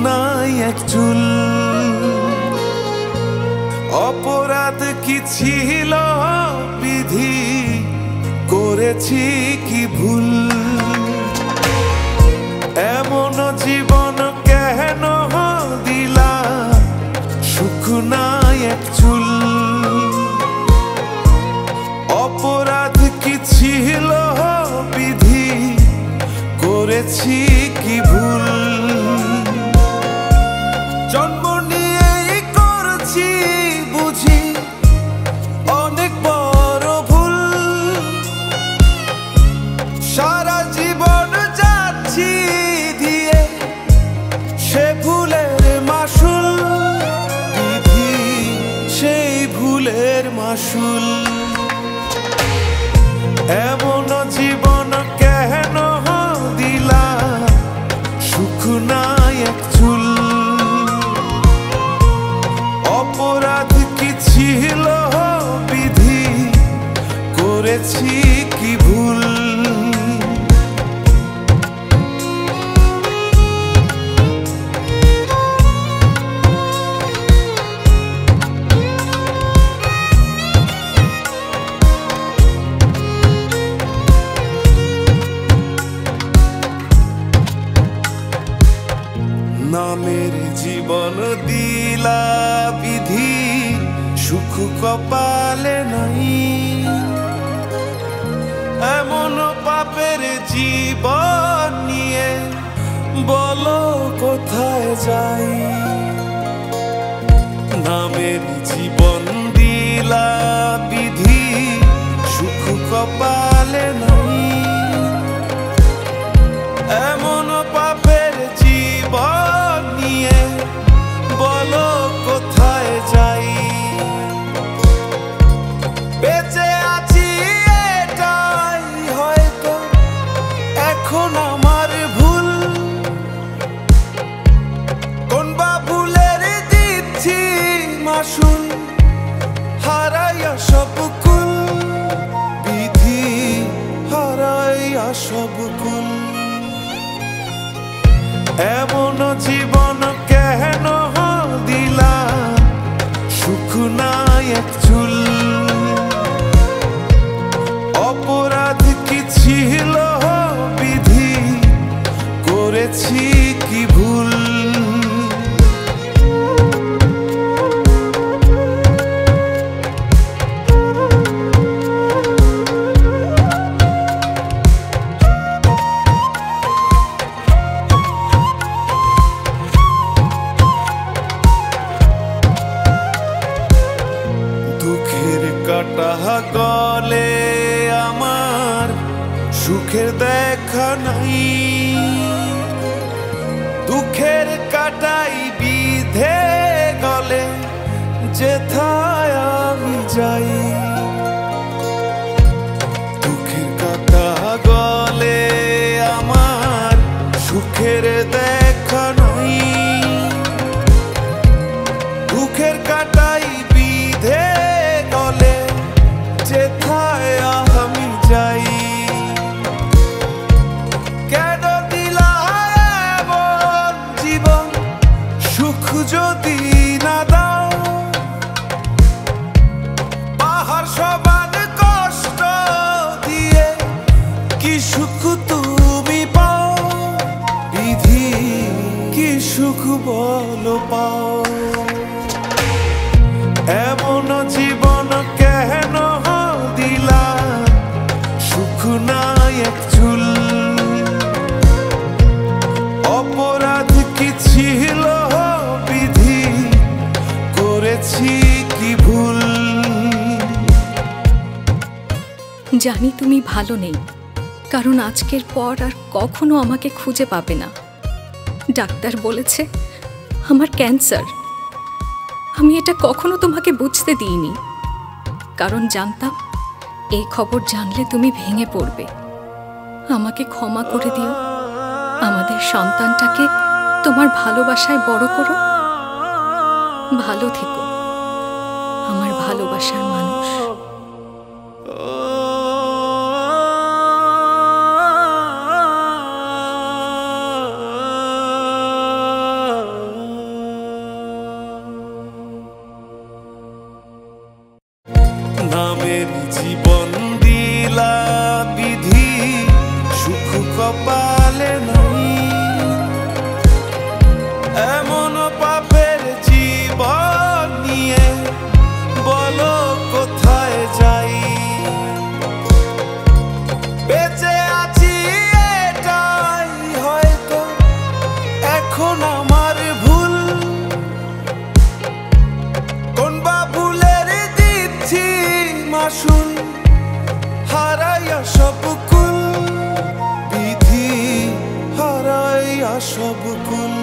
নাই এক চুল। অপরাধ কি ছিল বিধি, করেছি কি ভুল? এমন জীবন কেন দিলা, সুখ নাই এক চুল। অপরাধ কি ছিল বিধি, করেছি কি ভুল? জন্ম নিয়েই করছি বুঝি অনেক বড় ভুল। সারা জীবন যাচ্ছি দিয়ে সে ভুলের মাসুল, বিধি সেই ভুলের মাসুল। এমন জীবন কেন দিলা, সুখ নাই এক চুল। অপরাধ কি ছিল বিধি, করেছি কি ভুল? নামের জীবন দিলা বিধি, সুখ কপালে নাই। এমন পাপের জীবন নিয়ে বলো কোথায় যাই? নামের জীবন দিলা বিধি, সুখ কপালে নাই। এমন পাপের জীবন নিয়ে বলো কোথায় যাই? বেঁচে আছি এটাই হয়তো এখন আমার ভুল। কোন বা ভুলের দিচ্ছি মাসুল, হারাইয়া সব কুল, বিধি হারাইয়া সব কুল। এমন জীবন কেন দিলা, সুখ নাই এক চুল। অপরাধ কি ছিল বিধি, করেছি কি ভুল? কাটা গলে আমার সুখের দেখা নাই। দুঃখের কাটাই বিধে গলে যেথায় আমি যাই। দুঃখের কাটা গলে আমার সুখের দেখা নাই। দুঃখের কাটাই বিধে গলে যেথায় আমি যাই। কেন দিলা এমন জীবন, সুখ যদি না দাও? পাহাড় সমান কষ্ট দিয়ে কি সুখ তুমি পাও? বিধি কি সুখ বলো পাও? এমন জীবন কেন দিলা, সুখ নাই এক চুল। অপরাধ কি ছিল বিধি, করেছি কি ভুল? জানি তুমি ভালো নেই, কারণ আজকের পর আর কখনো আমাকে খুঁজে পাবে না। ডাক্তার বলেছে আমার ক্যান্সার। আমি এটা কখনো তোমাকে বুঝতে দিইনি, কারণ জানতাম এই খবর জানলে তুমি ভেঙে পড়বে। আমাকে ক্ষমা করে দিও। আমাদের সন্তানটাকে তোমার ভালোবাসায় বড় করো। ভালো থেকো আমার ভালোবাসার মানুষ। প্রেমের জীবন দিলা বিধি, সুখ কপালে নাই। এমন পাপের জীবন নিয়ে বলো কোথায় যাই। বেঁচে আছি এটাই হয়তো এখন আমার ভুল, কোন বা ভুলের দিচ্ছি মাসুল, হারাইয়া সব কুল বিধি, হারাইয়া সব কুল।